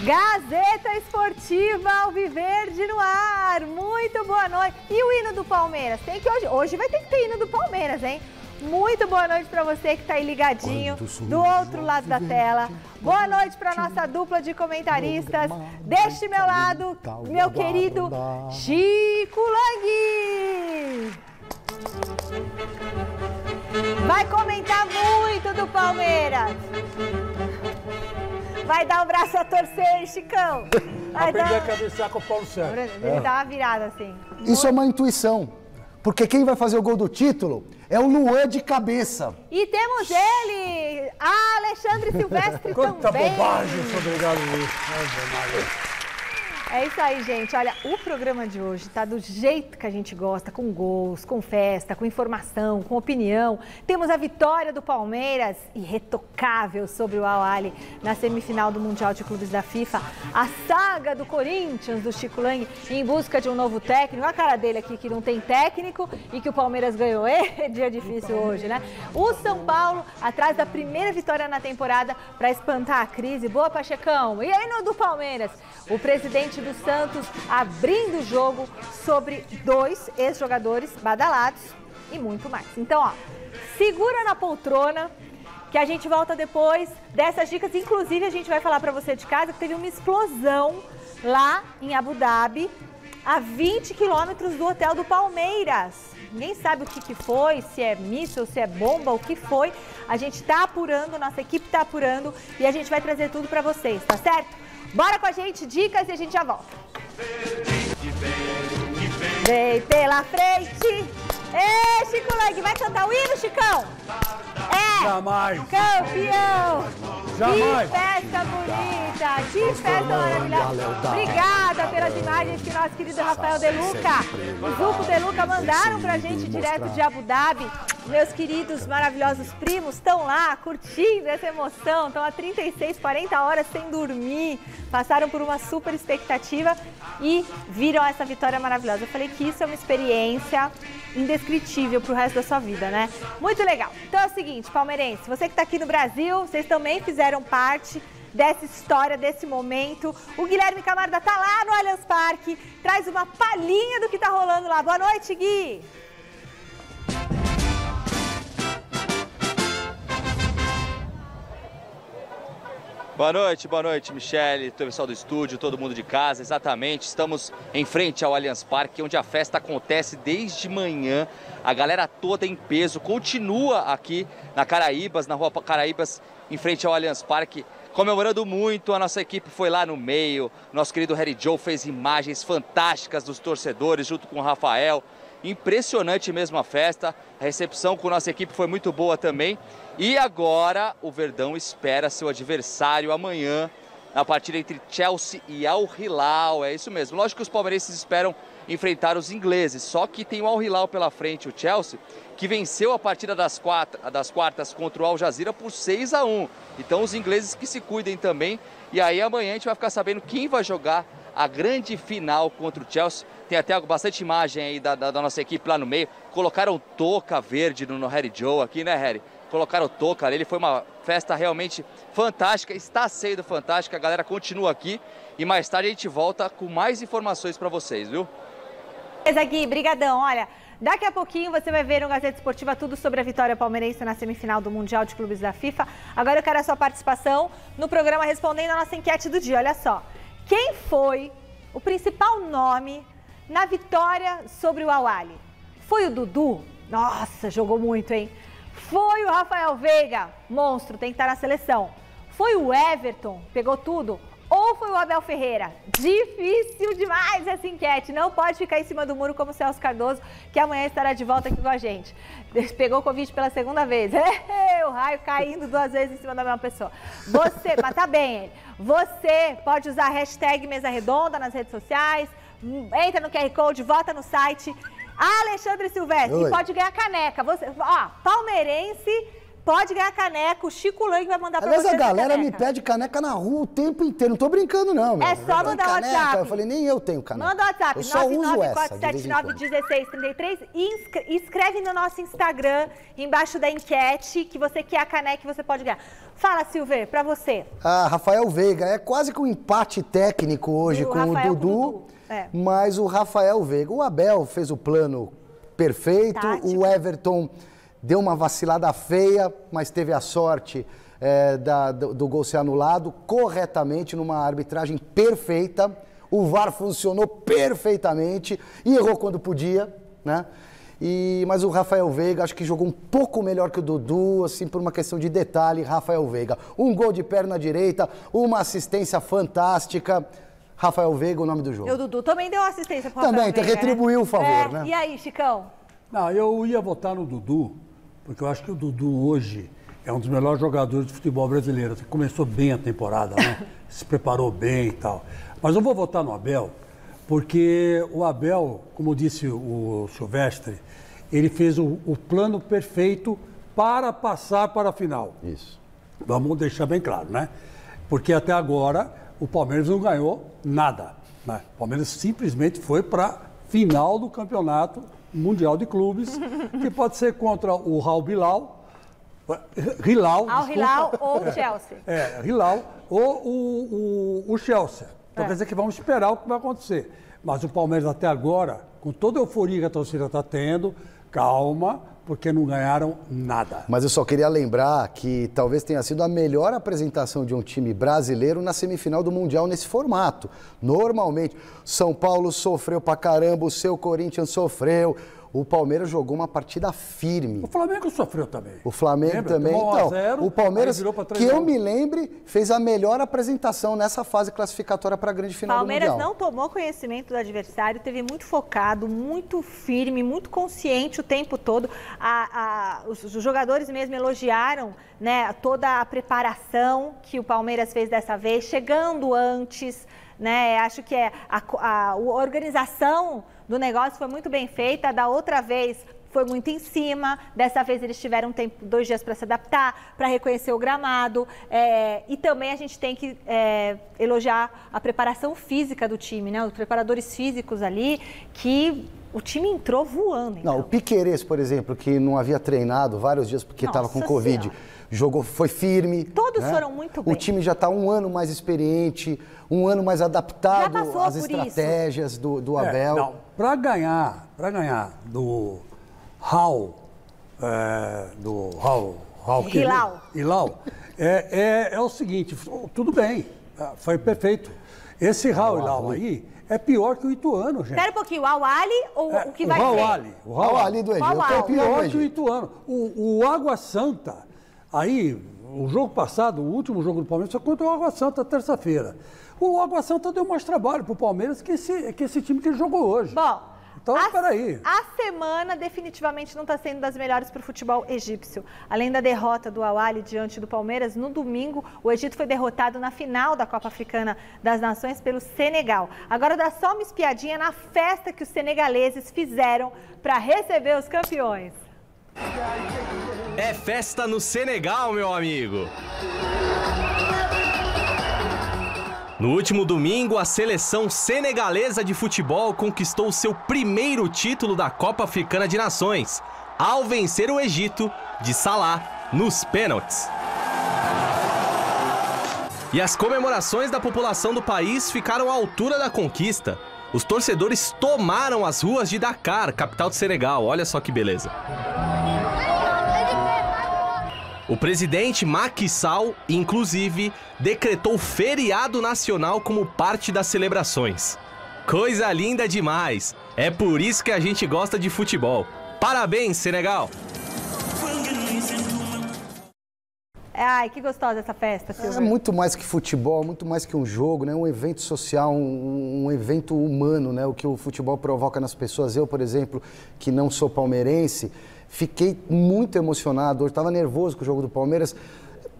Gazeta Esportiva Alviverde no ar. Muito boa noite. E o hino do Palmeiras? Tem que hoje vai ter que ter hino do Palmeiras, hein? Muito boa noite para você que está aí ligadinho do outro lado da tela. Boa noite para nossa dupla de comentaristas. Deste meu lado, meu querido Chico Lang. Vai comentar muito do Palmeiras. Vai dar o braço a torcer, Chicão. Aprender a cabecear com o Paulo Sérgio. Ele dá uma virada assim. Isso é uma intuição. Porque quem vai fazer o gol do título é o Luan de cabeça. E temos ele, Alexandre Silvestre Quanta também. bobagem sobre o Galo Luiz. É isso aí, gente. Olha, o programa de hoje tá do jeito que a gente gosta, com gols, com festa, com informação, com opinião. Temos a vitória do Palmeiras, irretocável sobre o Al-Ahly na semifinal do Mundial de Clubes da FIFA. A saga do Corinthians, do Chico Lang, em busca de um novo técnico. A cara dele aqui que não tem técnico e que o Palmeiras ganhou. É dia difícil hoje, né? O São Paulo, atrás da primeira vitória na temporada para espantar a crise. Boa, Pachecão. E aí no do Palmeiras, o presidente do Santos abrindo o jogo sobre 2 ex-jogadores badalados e muito mais. Então, ó, segura na poltrona que a gente volta depois dessas dicas. Inclusive, a gente vai falar para você de casa que teve uma explosão lá em Abu Dhabi, a 20 quilômetros do hotel do Palmeiras. Ninguém sabe o que foi, se é míssil, se é bomba, o que foi. A gente tá apurando, nossa equipe tá apurando e a gente vai trazer tudo para vocês, tá certo? Bora com a gente, dicas e a gente já volta. Vem pela frente. Ê, Chico Lang, vai cantar o hino, Chicão? É! Jamais! Campeão! Jamais! Que festa bonita! Que festa maravilhosa! Obrigada pelas imagens que nosso querido Rafael De Luca, o Zuco De Luca mandaram pra gente direto de Abu Dhabi. Meus queridos maravilhosos primos estão lá curtindo essa emoção, estão há 36, 40 horas sem dormir, passaram por uma super expectativa e viram essa vitória maravilhosa. Eu falei que isso é uma experiência indescritível pro resto da sua vida, né? Muito legal. Então é o seguinte, palmeirense, você que tá aqui no Brasil, vocês também fizeram parte dessa história, desse momento. O Guilherme Camarda tá lá no Allianz Parque, traz uma palhinha do que tá rolando lá. Boa noite, Gui! Boa noite, Michele, pessoal do estúdio, todo mundo de casa. Exatamente, estamos em frente ao Allianz Parque, onde a festa acontece desde manhã. A galera toda em peso continua aqui na Caraíbas, na rua Caraíbas, em frente ao Allianz Parque, comemorando muito. A nossa equipe foi lá no meio, nosso querido Harry Joe fez imagens fantásticas dos torcedores junto com o Rafael. Impressionante mesmo a festa, a recepção com a nossa equipe foi muito boa também. E agora o Verdão espera seu adversário amanhã na partida entre Chelsea e Al Hilal. É isso mesmo, lógico que os palmeirenses esperam enfrentar os ingleses, só que tem o Al Hilal pela frente, o Chelsea, que venceu a partida das quartas contra o Al Jazeera por 6-1. Então os ingleses que se cuidem também. E aí amanhã a gente vai ficar sabendo quem vai jogar a grande final contra o Chelsea. Tem até bastante imagem aí da nossa equipe lá no meio. Colocaram touca verde no Harry Joe aqui, né, Harry? Colocaram touca ali. Foi uma festa realmente fantástica. Está sendo fantástica. A galera continua aqui. E mais tarde a gente volta com mais informações para vocês, viu? Beleza, Gui. Brigadão. Olha, daqui a pouquinho você vai ver no Gazeta Esportiva tudo sobre a vitória palmeirense na semifinal do Mundial de Clubes da FIFA. Agora eu quero a sua participação no programa respondendo a nossa enquete do dia. Olha só. Quem foi o principal nome na vitória sobre o Al-Ahly? Foi o Dudu? Nossa, jogou muito, hein? Foi o Rafael Veiga? Monstro, tem que estar na seleção. Foi o Everton? Pegou tudo? Ou foi o Abel Ferreira? Difícil demais essa enquete. Não pode ficar em cima do muro como o Celso Cardoso, que amanhã estará de volta aqui com a gente. Pegou o Covid pela segunda vez. O raio caindo 2 vezes em cima da mesma pessoa. Você, mas tá bem ele. Você pode usar a hashtag Mesa Redonda nas redes sociais. Entra no QR Code, vota no site. Alexandre Silvestre, pode ganhar caneca. Você, ó, palmeirense pode ganhar caneca. O Chico Lang vai mandar pra Aliás, você. a galera caneca. me pede caneca na rua o tempo inteiro. Não tô brincando, não, meu. É só mandar o caneca. WhatsApp. Eu falei, nem eu tenho caneca. Manda o WhatsApp, Eu só uso essa, de vez em quando. 994791633 e escreve no nosso Instagram, embaixo da enquete, que você quer a caneca e você pode ganhar. Fala, Silver, pra você. Ah, Rafael Veiga. É quase que um empate técnico hoje com Rafael o Dudu. com o Dudu. É. Mas o Rafael Veiga. O Abel fez o plano perfeito. Tático. O Everton deu uma vacilada feia, mas teve a sorte do gol ser anulado corretamente, numa arbitragem perfeita. O VAR funcionou perfeitamente e errou quando podia, né? Mas o Rafael Veiga, acho que jogou um pouco melhor que o Dudu, assim, por uma questão de detalhe. Rafael Veiga, um gol de perna direita, uma assistência fantástica. Rafael Veiga, o nome do jogo. E o Dudu também deu assistência pro Rafael Também, Veiga, retribuiu o favor, né? E aí, Chicão? Não, eu ia votar no Dudu, porque eu acho que o Dudu hoje é um dos melhores jogadores de futebol brasileiro. Começou bem a temporada, né? Se preparou bem e tal. Mas eu vou votar no Abel, porque o Abel, como disse o Silvestre, ele fez o plano perfeito para passar para a final. Isso. Vamos deixar bem claro, né? Porque até agora o Palmeiras não ganhou nada, né? O Palmeiras simplesmente foi para a final do Campeonato Mundial de Clubes, que pode ser contra o Hilal ou o Chelsea. Hilal ou o Chelsea. Então quer dizer que vamos esperar o que vai acontecer. Mas o Palmeiras até agora, com toda a euforia que a torcida está tendo, calma, porque não ganharam nada. Mas eu só queria lembrar que talvez tenha sido a melhor apresentação de um time brasileiro na semifinal do Mundial nesse formato. Normalmente, São Paulo sofreu pra caramba, o seu Corinthians sofreu. O Palmeiras jogou uma partida firme. O Flamengo sofreu também. O Flamengo Lembra? também. Tomou 1 a 0, então, o Palmeiras, virou pra 3-1. que eu me lembre, fez a melhor apresentação nessa fase classificatória para a grande final do Mundial. Palmeiras não tomou conhecimento do adversário, teve muito focado, muito firme, muito consciente o tempo todo. Os jogadores mesmo elogiaram, né, toda a preparação que o Palmeiras fez dessa vez, chegando antes, né? Acho que a organização do negócio foi muito bem feita. Da outra vez foi muito em cima, dessa vez eles tiveram 2 dias para se adaptar, para reconhecer o gramado, e também a gente tem que elogiar a preparação física do time, né? Os preparadores físicos ali, que o time entrou voando. Então. Não, o Piquerez, por exemplo, que não havia treinado vários dias porque estava com Covid, jogou, foi firme. Todos foram muito bem. O time já está um ano mais experiente, um ano mais adaptado às estratégias do Abel. Para ganhar do Hilal, é o seguinte, tudo bem, foi perfeito. Esse Hilal aí é pior que o Ituano, gente. Espera um pouquinho, o Al-Ahly ou o que vai ser? O Al-Ahly do Egito. É pior que o Ituano. O Água Santa, aí, o jogo passado, o último jogo do Palmeiras, foi contra o Água Santa, terça-feira. O Água Santa deu mais trabalho pro Palmeiras que esse time que ele jogou hoje. Bom, então, peraí. A semana definitivamente não está sendo das melhores para o futebol egípcio. Além da derrota do Al-Ahly diante do Palmeiras, no domingo o Egito foi derrotado na final da Copa Africana das Nações pelo Senegal. Agora dá só uma espiadinha na festa que os senegaleses fizeram para receber os campeões. É festa no Senegal, meu amigo. No último domingo, a seleção senegalesa de futebol conquistou seu primeiro título da Copa Africana de Nações, ao vencer o Egito de Salah nos pênaltis. E as comemorações da população do país ficaram à altura da conquista. Os torcedores tomaram as ruas de Dakar, capital do Senegal. Olha só que beleza. O presidente Macky Sall, inclusive, decretou feriado nacional como parte das celebrações. Coisa linda demais! É por isso que a gente gosta de futebol. Parabéns, Senegal! Ai, que gostosa essa festa, Silvio. É muito mais que futebol, muito mais que um jogo, né? Um evento social, um evento humano, né? O que o futebol provoca nas pessoas. Eu, por exemplo, que não sou palmeirense, fiquei muito emocionado. Eu estava nervoso com o jogo do Palmeiras.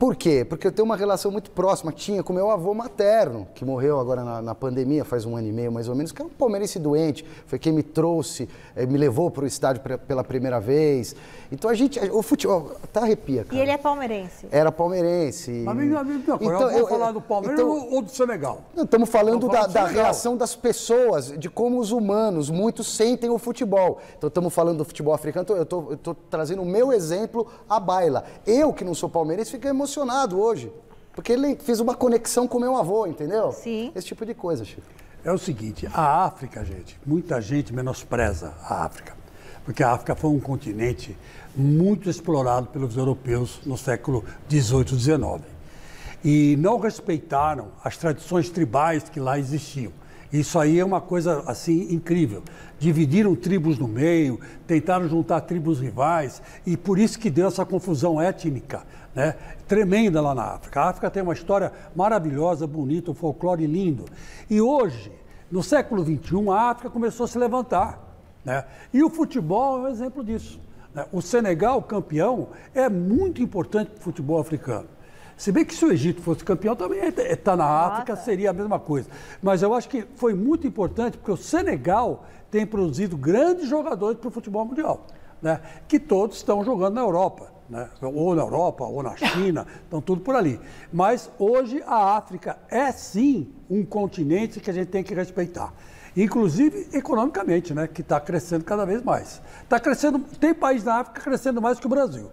Por quê? Porque eu tenho uma relação muito próxima, tinha com meu avô materno, que morreu agora na pandemia, faz 1 ano e meio mais ou menos, que era um palmeirense doente, foi quem me trouxe, me levou para o estádio pela primeira vez. Então o futebol, até arrepia, cara. E ele é palmeirense? Era palmeirense. Mas então, eu vou falar do Palmeiras ou do Senegal? Estamos falando da reação das pessoas, de como os humanos, muitos sentem o futebol. Então estamos falando do futebol africano, eu estou trazendo o meu exemplo à baila. Eu, que não sou palmeirense, fiquei emocionado hoje, porque ele fez uma conexão com meu avô, entendeu? Sim. Esse tipo de coisa, Chico. É o seguinte, a África, gente, muita gente menospreza a África, porque a África foi um continente muito explorado pelos europeus no século XVIII, XIX. E não respeitaram as tradições tribais que lá existiam. Isso aí é uma coisa, assim, incrível. Dividiram tribos no meio, tentaram juntar tribos rivais, e por isso que deu essa confusão étnica, né? Tremenda lá na África. A África tem uma história maravilhosa, bonita, um folclore lindo. E hoje, no século XXI, a África começou a se levantar, né? E o futebol é um exemplo disso. O Senegal, campeão, é muito importante para o futebol africano. Se bem que se o Egito fosse campeão, também está na África, seria a mesma coisa. Mas eu acho que foi muito importante, porque o Senegal tem produzido grandes jogadores para o futebol mundial, né? Que todos estão jogando na Europa, né? Ou na Europa, ou na China, estão tudo por ali. Mas hoje a África é sim um continente que a gente tem que respeitar. Inclusive economicamente, né? Que está crescendo cada vez mais. Está crescendo, tem país na África crescendo mais que o Brasil.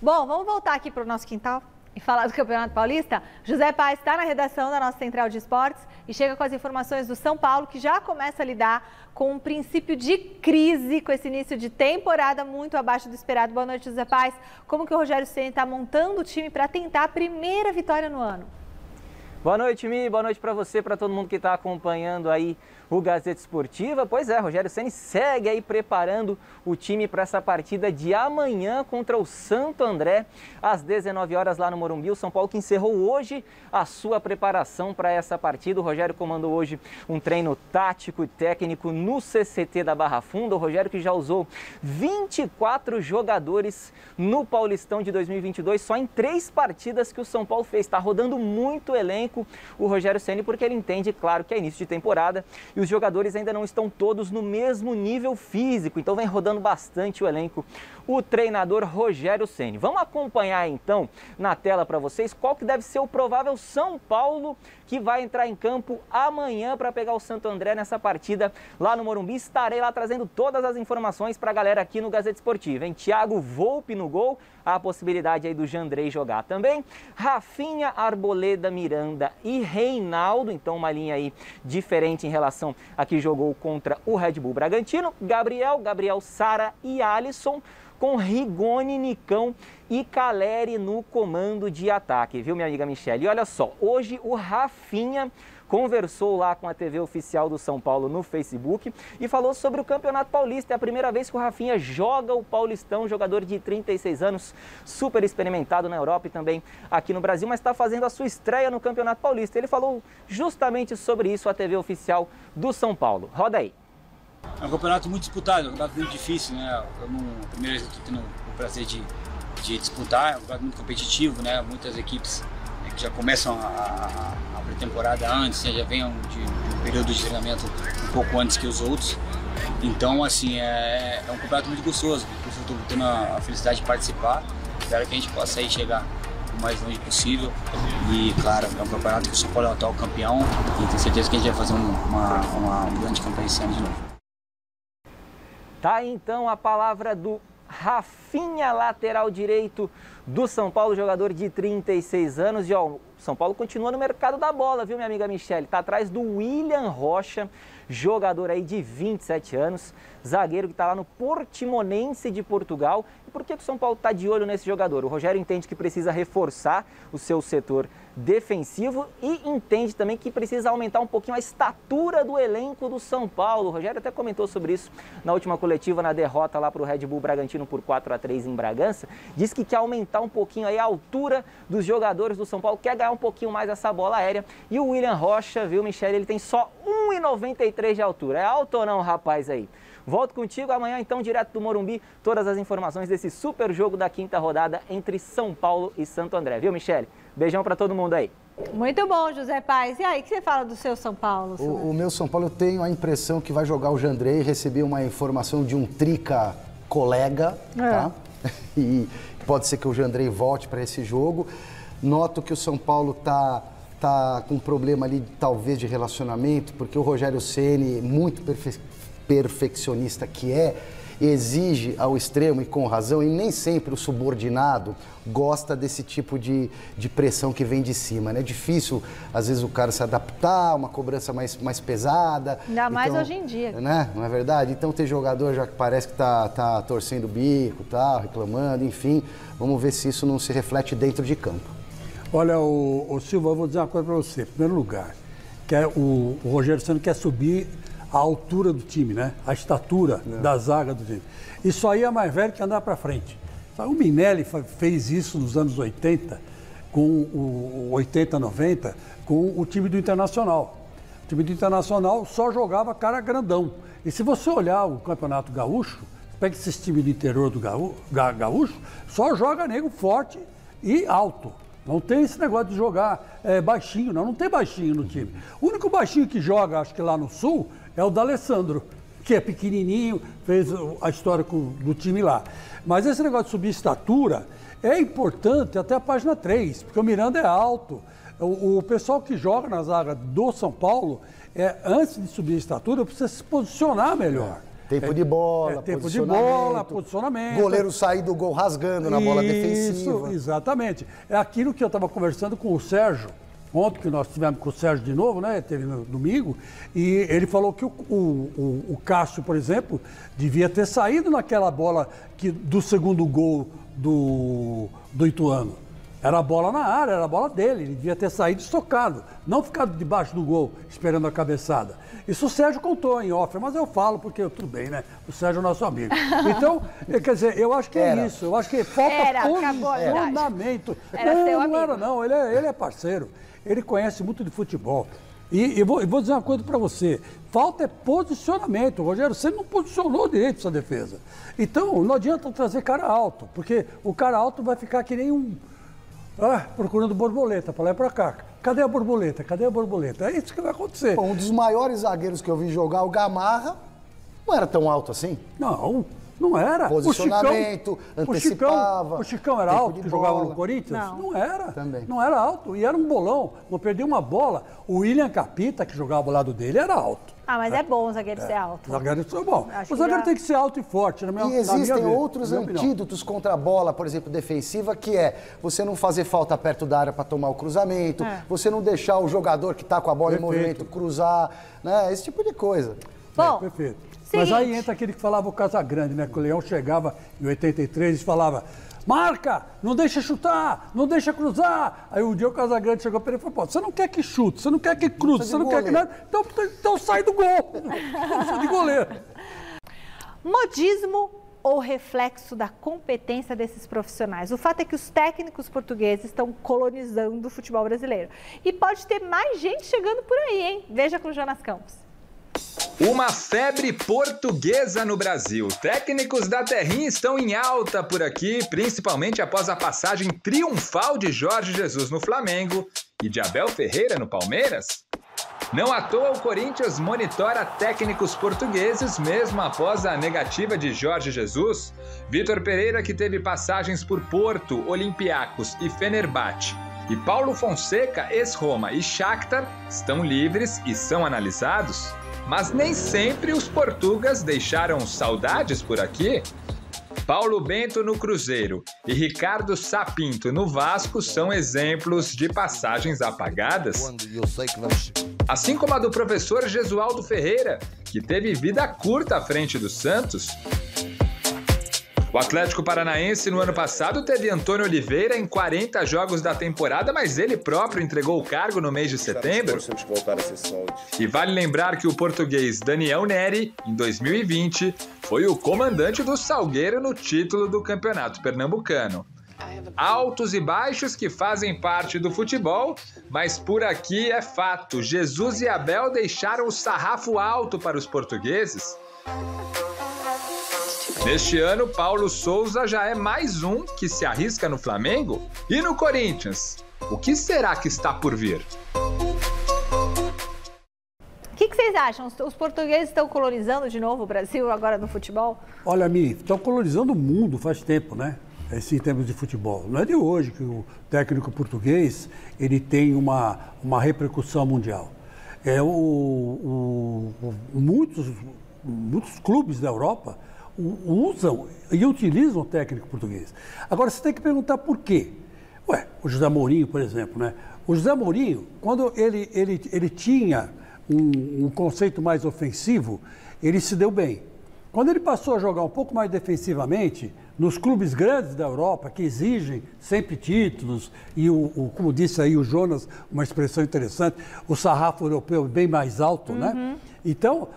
Bom, vamos voltar aqui para o nosso quintal e falar do Campeonato Paulista. José Paes está na redação da nossa Central de Esportes e chega com as informações do São Paulo, que já começa a lidar com um princípio de crise, com esse início de temporada muito abaixo do esperado. Boa noite, José Paes. Como que o Rogério Ceni está montando o time para tentar a primeira vitória no ano? Boa noite, Mi. Boa noite para você, para todo mundo que está acompanhando aí o Gazeta Esportiva. Pois é, Rogério Ceni segue aí preparando o time para essa partida de amanhã contra o Santo André, às 19 horas lá no Morumbi. O São Paulo que encerrou hoje a sua preparação para essa partida. O Rogério comandou hoje um treino tático e técnico no CCT da Barra Funda. O Rogério que já usou 24 jogadores no Paulistão de 2022, só em 3 partidas que o São Paulo fez. Está rodando muito elenco o Rogério Ceni, porque ele entende, claro, que é início de temporada e os jogadores ainda não estão todos no mesmo nível físico, então vem rodando bastante o elenco, o treinador Rogério Ceni. Vamos acompanhar então na tela para vocês qual que deve ser o provável São Paulo que vai entrar em campo amanhã para pegar o Santo André nessa partida lá no Morumbi. Estarei lá trazendo todas as informações para a galera aqui no Gazeta Esportiva, hein? Thiago Volpe no gol, a possibilidade aí do Jandrei jogar também, Rafinha, Arboleda, Miranda e Reinaldo, então uma linha aí diferente em relação a que jogou contra o Red Bull Bragantino, Gabriel Sara e Alisson, com Rigoni, Nicão e Caleri no comando de ataque, viu, minha amiga Michele? E olha só, hoje o Rafinha conversou lá com a TV oficial do São Paulo no Facebook e falou sobre o Campeonato Paulista. É a primeira vez que o Rafinha joga o Paulistão, jogador de 36 anos, super experimentado na Europa e também aqui no Brasil, mas está fazendo a sua estreia no Campeonato Paulista. Ele falou justamente sobre isso à TV oficial do São Paulo. Roda aí. É um campeonato muito disputado, é um campeonato muito difícil, né? Primeira vez que estou tendo o prazer de disputar, é um campeonato muito competitivo, né? Muitas equipes que já começam a pré-temporada antes, né? Já vêm de um período de treinamento um pouco antes que os outros. Então, assim, é um campeonato muito gostoso. Eu estou tendo a felicidade de participar. Espero que a gente possa aí chegar o mais longe possível. E, claro, é um campeonato que o São Paulo é o atual campeão e tenho certeza que a gente vai fazer uma grande campanha esse ano de novo. Tá aí, então, a palavra do Rafinha, lateral direito do São Paulo, jogador de 36 anos. E ó, o São Paulo continua no mercado da bola, viu, minha amiga Michele? Tá atrás do William Rocha, jogador aí de 27 anos, zagueiro que está lá no Portimonense de Portugal. E por que o São Paulo está de olho nesse jogador? O Rogério entende que precisa reforçar o seu setor defensivo e entende também que precisa aumentar um pouquinho a estatura do elenco do São Paulo. O Rogério até comentou sobre isso na última coletiva, na derrota lá para o Red Bull Bragantino por 4-3 em Bragança. Diz que quer aumentar um pouquinho aí a altura dos jogadores do São Paulo, quer ganhar um pouquinho mais essa bola aérea. E o William Rocha, viu, Michele, ele tem só 1,93 de altura. É alto ou não, rapaz, aí? Volto contigo amanhã, então, direto do Morumbi, todas as informações desse super jogo da quinta rodada entre São Paulo e Santo André. Viu, Michele? Beijão pra todo mundo aí. Muito bom, José Paes. E aí, o que você fala do seu São Paulo? O meu São Paulo, eu tenho a impressão que vai jogar o Jandrei. Recebi uma informação de um trica colega, tá? E pode ser que o Jandrei volte para esse jogo. Noto que o São Paulo tá com um problema ali, talvez, de relacionamento, porque o Rogério Ceni, muito perfeccionista que exige ao extremo e com razão, e nem sempre o subordinado gosta desse tipo de pressão que vem de cima, né? É difícil, às vezes, o cara se adaptar, uma cobrança mais pesada. Ainda mais hoje em dia. Né? Não é verdade? Então tem jogador já que parece que tá torcendo o bico, reclamando, enfim. Vamos ver se isso não se reflete dentro de campo. Olha, o Silva, eu vou dizer uma coisa para você. Em primeiro lugar, que o Rogério Ceni quer subir a altura do time, né? A estatura da zaga do time. Isso aí é mais velho que andar para frente. O Minelli fez isso nos anos 80, com o 80, 90, com o time do Internacional. O time do Internacional só jogava cara grandão. E se você olhar o Campeonato Gaúcho, pega esses times do interior do Gaúcho, só joga nego forte e alto. Não tem esse negócio de jogar baixinho, não tem baixinho no time. O único baixinho que joga, acho que lá no Sul, é o D'Alessandro, que é pequenininho, fez a história do time lá. Mas esse negócio de subir estatura é importante até a página 3, porque o Miranda é alto. O pessoal que joga na zaga do São Paulo, antes de subir a estatura, precisa se posicionar melhor. Tempo de bola, tempo de bola, posicionamento. Goleiro sair do gol rasgando na bola defensiva. Exatamente. É aquilo que eu estava conversando com o Sérgio, ontem que nós tivemos com o Sérgio de novo, né? Teve no domingo, e ele falou que o Cássio, por exemplo, devia ter saído naquela bola do segundo gol do Ituano. Era a bola na área, era a bola dele, ele devia ter saído estocado, não ficado debaixo do gol esperando a cabeçada. Isso o Sérgio contou em off, mas eu falo porque tudo bem, né? O Sérgio é nosso amigo. Então, quer dizer, eu acho que é isso, eu acho que falta posicionamento. Não era não, ele é parceiro, ele conhece muito de futebol. E vou dizer uma coisa para você, falta posicionamento. O Rogério Ceni não posicionou direito essa defesa. Então, não adianta trazer cara alto, porque o cara alto vai ficar que nem procurando borboleta para lá e para cá. Cadê a borboleta? Cadê a borboleta? É isso que vai acontecer. Bom, um dos maiores zagueiros que eu vi jogar, o Gamarra, não era tão alto assim. Não era. Posicionamento, antecipava. O Chicão era alto, que jogava no Corinthians? Não era. Também. Não era alto. E era um bolão. Não perdeu uma bola. O William Capita, que jogava ao lado dele, era alto. Mas é bom o zagueiro ser alto. O zagueiro é bom. O zagueiro tem que ser alto e forte. E existem outros antídotos contra a bola, por exemplo, defensiva, que é você não fazer falta perto da área para tomar o cruzamento, você não deixar o jogador que está com a bola em movimento cruzar, né? Esse tipo de coisa. Bom, perfeito. Mas aí entra aquele que falava o Casagrande, né? Que o Leão chegava em 83 e falava: marca, não deixa chutar, não deixa cruzar. Aí um dia o Casagrande chegou para ele e falou: pô, você não quer que chute, você não quer que cruze, você não quer que nada, então sai do gol. Sai de goleiro. Modismo ou reflexo da competência desses profissionais? O fato é que os técnicos portugueses estão colonizando o futebol brasileiro. E pode ter mais gente chegando por aí, hein? Veja com o Jonas Campos. Uma febre portuguesa no Brasil. Técnicos da terrinha estão em alta por aqui, principalmente após a passagem triunfal de Jorge Jesus no Flamengo e de Abel Ferreira no Palmeiras. Não à toa o Corinthians monitora técnicos portugueses mesmo após a negativa de Jorge Jesus. Vitor Pereira, que teve passagens por Porto, Olympiacos e Fenerbahçe, e Paulo Fonseca, ex-Roma e Shakhtar, estão livres e são analisados. Mas nem sempre os portugueses deixaram saudades por aqui. Paulo Bento no Cruzeiro e Ricardo Sapinto no Vasco são exemplos de passagens apagadas. Assim como a do professor Jesualdo Ferreira, que teve vida curta à frente do Santos. O Atlético Paranaense no ano passado teve Antônio Oliveira em 40 jogos da temporada, mas ele próprio entregou o cargo no mês de setembro. E vale lembrar que o português Daniel Neri, em 2020, foi o comandante do Salgueiro no título do Campeonato Pernambucano. Altos e baixos que fazem parte do futebol, mas por aqui é fato, Jesus e Abel deixaram o sarrafo alto para os portugueses. Neste ano, Paulo Souza já é mais um que se arrisca no Flamengo. E no Corinthians? O que será que está por vir? O que vocês acham? Os portugueses estão colonizando de novo o Brasil agora no futebol? Olha, Mi, estão colonizando o mundo faz tempo, né? Em termos de futebol. Não é de hoje que o técnico português ele tem uma repercussão mundial. Muitos clubes da Europa usam e utilizam o técnico português. Agora, você tem que perguntar por quê. O José Mourinho, por exemplo, né? O José Mourinho, quando ele tinha um conceito mais ofensivo, ele se deu bem. Quando ele passou a jogar um pouco mais defensivamente, nos clubes grandes da Europa, que exigem sempre títulos, e como disse aí o Jonas, uma expressão interessante, o sarrafo europeu bem mais alto, né? Então,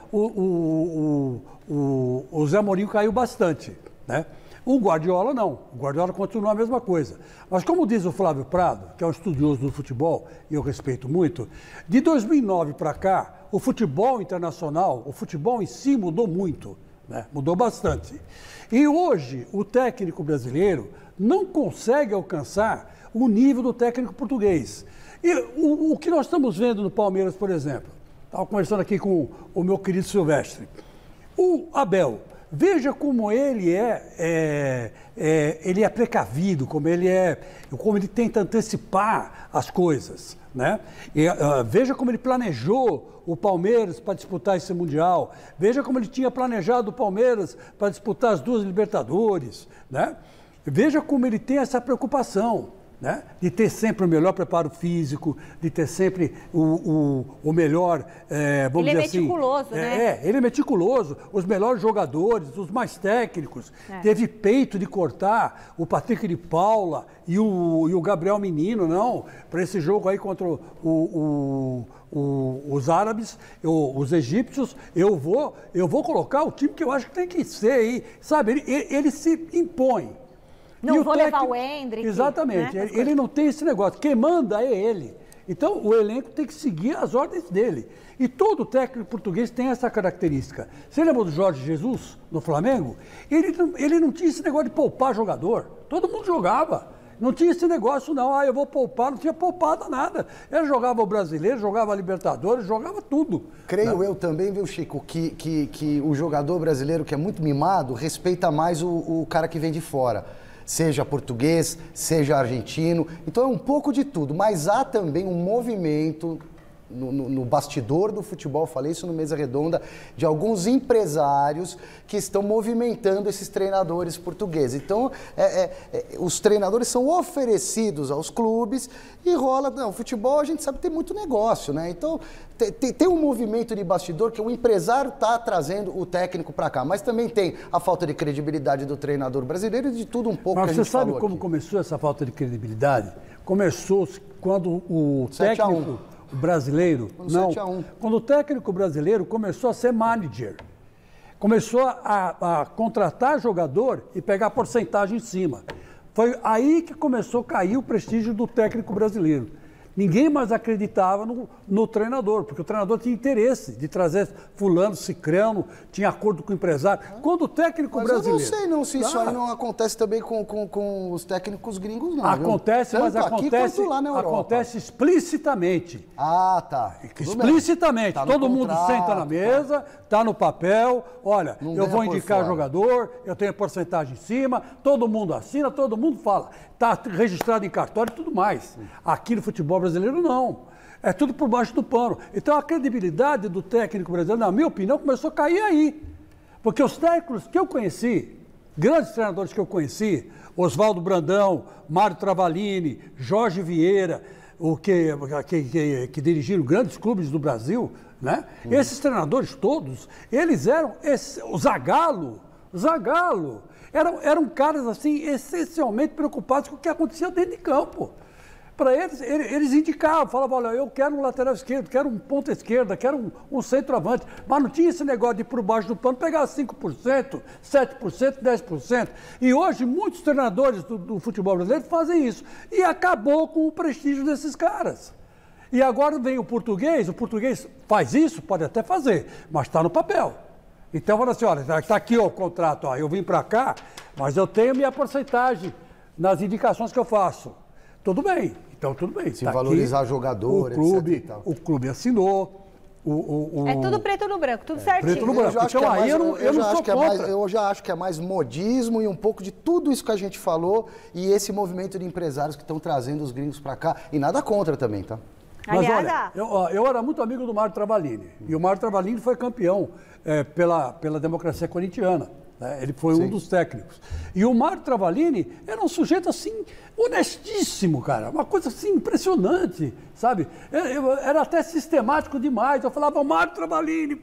o Zé Mourinho caiu bastante, né? O Guardiola não, o Guardiola continua a mesma coisa. Mas como diz o Flávio Prado, que é um estudioso do futebol, e eu respeito muito, de 2009 para cá, o futebol internacional, o futebol em si mudou muito, né? Mudou bastante. E hoje o técnico brasileiro não consegue alcançar o nível do técnico português. E o que nós estamos vendo no Palmeiras, por exemplo, estava conversando aqui com o meu querido Silvestre, o Abel, veja como ele é precavido, como ele tenta antecipar as coisas, né? Veja como ele planejou o Palmeiras para disputar esse Mundial. Veja como ele tinha planejado o Palmeiras para disputar as 2 Libertadores, né? Veja como ele tem essa preocupação, né? De ter sempre o melhor preparo físico, de ter sempre o melhor, vamos dizer assim... Ele é meticuloso, né? Ele é meticuloso. Os melhores jogadores, os mais técnicos. Teve peito de cortar o Patrick de Paula e o Gabriel Menino, não, para esse jogo aí contra os árabes, os egípcios. Eu vou colocar o time que eu acho que tem que ser aí, sabe? Ele se impõe. Não vou levar o Endrick. Exatamente, né? Ele não tem esse negócio, quem manda é ele. Então o elenco tem que seguir as ordens dele. E todo técnico português tem essa característica. Você lembra do Jorge Jesus no Flamengo? Ele não tinha esse negócio de poupar jogador. Todo mundo jogava. Não tinha esse negócio não, eu vou poupar, não tinha poupado nada. Ele jogava o Brasileiro, jogava a Libertadores, jogava tudo. Creio eu também, viu, Chico, que o jogador brasileiro que é muito mimado respeita mais o cara que vem de fora. Seja português, seja argentino. Então é um pouco de tudo, mas há também um movimento no bastidor do futebol, falei isso no Mesa Redonda, de alguns empresários que estão movimentando esses treinadores portugueses. Então, os treinadores são oferecidos aos clubes e rola... Não, o futebol a gente sabe que tem muito negócio, né? Então, tem um movimento de bastidor que o empresário está trazendo o técnico para cá, mas também tem a falta de credibilidade do treinador brasileiro e de tudo um pouco que a gente falou. Mas você sabe como começou essa falta de credibilidade? Começou quando o técnico... brasileiro, não, quando o técnico brasileiro começou a ser manager, começou a contratar jogador e pegar porcentagem em cima. Foi aí que começou a cair o prestígio do técnico brasileiro. Ninguém mais acreditava no treinador, porque o treinador tinha interesse de trazer fulano, cicrano, tinha acordo com o empresário. Quando o técnico brasileiro... Mas eu não sei se isso aí não acontece também com os técnicos gringos, não. Acontece, viu? mas acontece, lá na Europa. Acontece explicitamente. Ah, tá. Explicitamente. Tá todo mundo senta na mesa, tá no papel, olha, eu vou indicar jogador, eu tenho porcentagem em cima, todo mundo assina, todo mundo fala. Está registrado em cartório e tudo mais. Aqui no futebol brasileiro, não. É tudo por baixo do pano. Então, a credibilidade do técnico brasileiro, na minha opinião, começou a cair aí. Porque os técnicos que eu conheci, grandes treinadores que eu conheci, Oswaldo Brandão, Mário Travalini, Jorge Vieira, que dirigiram grandes clubes do Brasil, né? Esses treinadores todos, eles eram... O Zagallo, eram caras assim, essencialmente preocupados com o que acontecia dentro de campo. Para eles indicavam, falavam, olha, eu quero um lateral esquerdo, quero um ponta esquerda, quero um centroavante. Mas não tinha esse negócio de ir por baixo do pano, pegar 5%, 7%, 10%. E hoje muitos treinadores do futebol brasileiro fazem isso. E acabou com o prestígio desses caras. E agora vem o português faz isso, pode até fazer, mas está no papel. Então, eu falo assim, olha, está aqui o contrato, ó, eu vim para cá, mas eu tenho minha porcentagem nas indicações que eu faço. Tudo bem, então tudo bem. Se valorizar jogador, etc. O clube assinou. É tudo preto no branco, tudo certinho. Preto no branco. Eu já acho que é mais modismo e um pouco de tudo isso que a gente falou e esse movimento de empresários que estão trazendo os gringos para cá. E nada contra também, tá? Mas olha, eu era muito amigo do Mário Travalini. E o Mário Travalini foi campeão pela democracia corintiana. Né? Ele foi um dos técnicos. E o Mário Travalini era um sujeito assim, honestíssimo, cara. Uma coisa assim, impressionante, sabe? Era até sistemático demais. Eu falava, Mário Travalini,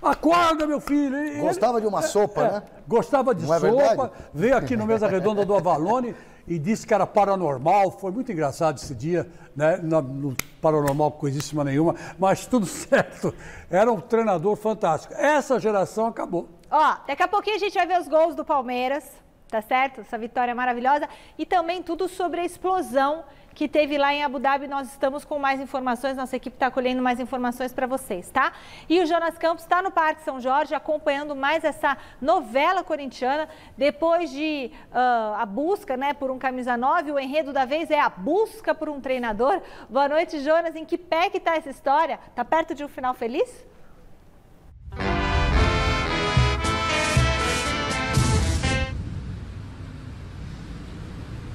acorda, meu filho. Gostava de uma sopa, né? Gostava de sopa. Veio aqui no Mesa Redonda do Avalone e disse que era paranormal. Foi muito engraçado esse dia, né? No paranormal coisíssima nenhuma, mas tudo certo. Era um treinador fantástico. Essa geração acabou. Ó, daqui a pouquinho a gente vai ver os gols do Palmeiras, tá certo? Essa vitória maravilhosa. E também tudo sobre a explosão que teve lá em Abu Dhabi. Nós estamos com mais informações, nossa equipe está colhendo mais informações para vocês, tá? E o Jonas Campos está no Parque São Jorge acompanhando mais essa novela corintiana. Depois de a busca, né, por um camisa 9, o enredo da vez é a busca por um treinador. Boa noite, Jonas. Em que pé que tá essa história? Tá perto de um final feliz?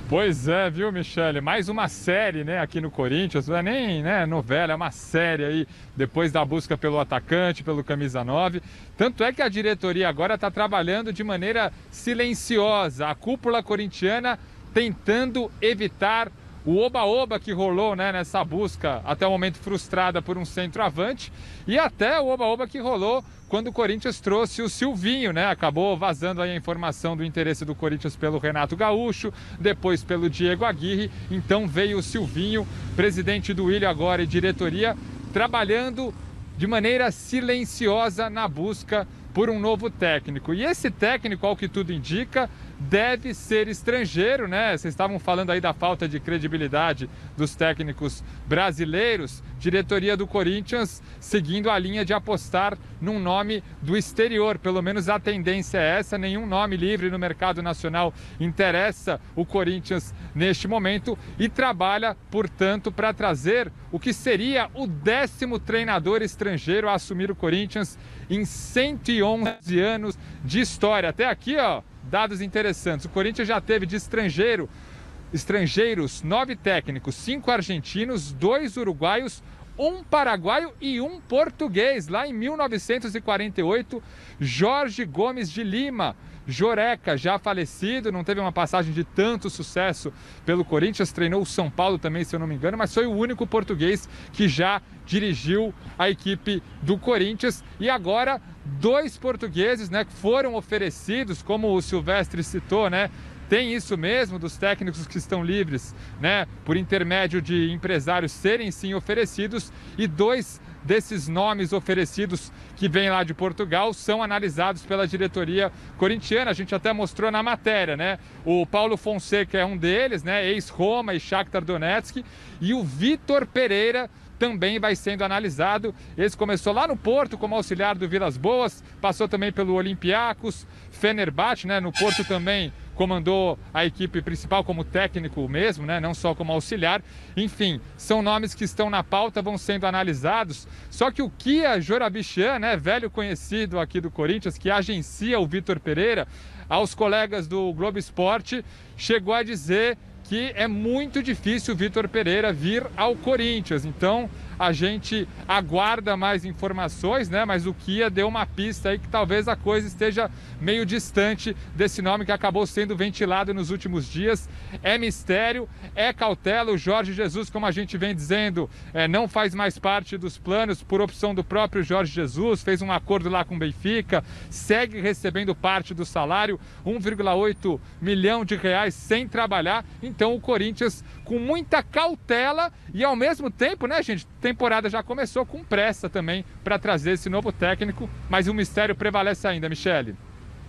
Pois é, viu, Michele? Mais uma série, né, aqui no Corinthians. Não é nem, né, novela, é uma série aí, depois da busca pelo atacante, pelo camisa 9. Tanto é que a diretoria agora está trabalhando de maneira silenciosa. A cúpula corintiana tentando evitar o oba-oba que rolou, né, nessa busca, até o momento frustrada por um centroavante, e até o oba-oba que rolou quando o Corinthians trouxe o Silvinho, né? Acabou vazando aí a informação do interesse do Corinthians pelo Renato Gaúcho, depois pelo Diego Aguirre, então veio o Silvinho, presidente do Willian agora e diretoria, trabalhando de maneira silenciosa na busca por um novo técnico. E esse técnico, ao que tudo indica, deve ser estrangeiro, né? Vocês estavam falando aí da falta de credibilidade dos técnicos brasileiros. Diretoria do Corinthians seguindo a linha de apostar num nome do exterior. Pelo menos a tendência é essa. Nenhum nome livre no mercado nacional interessa o Corinthians neste momento e trabalha, portanto, para trazer o que seria o 10º treinador estrangeiro a assumir o Corinthians em 111 anos de história. Até aqui, ó, dados interessantes. O Corinthians já teve de estrangeiros 9 técnicos, 5 argentinos, 2 uruguaios, 1 paraguaio e 1 português. Lá em 1948, Jorge Gomes de Lima, Joreca, já falecido, não teve uma passagem de tanto sucesso pelo Corinthians, treinou o São Paulo também, se eu não me engano, mas foi o único português que já dirigiu a equipe do Corinthians. E agora 2 portugueses, né, que foram oferecidos, como o Silvestre citou, né? Tem isso mesmo dos técnicos que estão livres, né, por intermédio de empresários serem sim oferecidos, e 2 desses nomes oferecidos que vêm lá de Portugal são analisados pela diretoria corintiana. A gente até mostrou na matéria, né? O Paulo Fonseca é um deles, né? Ex-Roma e Shakhtar Donetsk, e o Vitor Pereira também vai sendo analisado. Esse começou lá no Porto como auxiliar do Vilas Boas, passou também pelo Olympiacos, Fenerbahçe, né? No Porto também comandou a equipe principal como técnico mesmo, né? Não só como auxiliar. Enfim, são nomes que estão na pauta, vão sendo analisados. Só que o Kia Jorabichian, né? Velho conhecido aqui do Corinthians, que agencia o Vitor Pereira, aos colegas do Globo Esporte, chegou a dizer que é muito difícil o Vitor Pereira vir ao Corinthians. Então, a gente aguarda mais informações, né? Mas o Kia deu uma pista aí que talvez a coisa esteja meio distante desse nome que acabou sendo ventilado nos últimos dias. É mistério, é cautela. O Jorge Jesus, como a gente vem dizendo, não faz mais parte dos planos por opção do próprio Jorge Jesus. Fez um acordo lá com o Benfica, segue recebendo parte do salário, 1,8 milhão de reais sem trabalhar. Então o Corinthians, com muita cautela e ao mesmo tempo, né, gente, temporada já começou com pressa também para trazer esse novo técnico, mas o mistério prevalece ainda, Michele.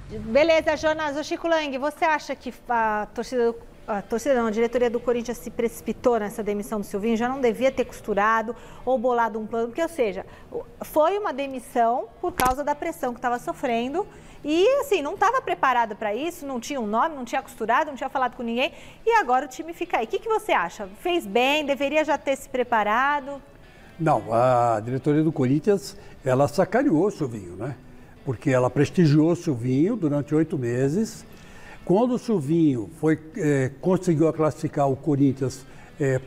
Beleza, Jonas. O Chico Lang, você acha que a torcida a torcida não, a diretoria do Corinthians se precipitou nessa demissão do Silvinho, já não devia ter costurado ou bolado um plano, porque, ou seja, foi uma demissão por causa da pressão que estava sofrendo e, assim, não estava preparado para isso, não tinha um nome, não tinha costurado, não tinha falado com ninguém e agora o time fica aí. O que você acha? Fez bem? Deveria já ter se preparado? Não, a diretoria do Corinthians, ela sacaneou o Silvinho, né? Porque ela prestigiou o Silvinho durante 8 meses. Quando o Silvinho conseguiu classificar o Corinthians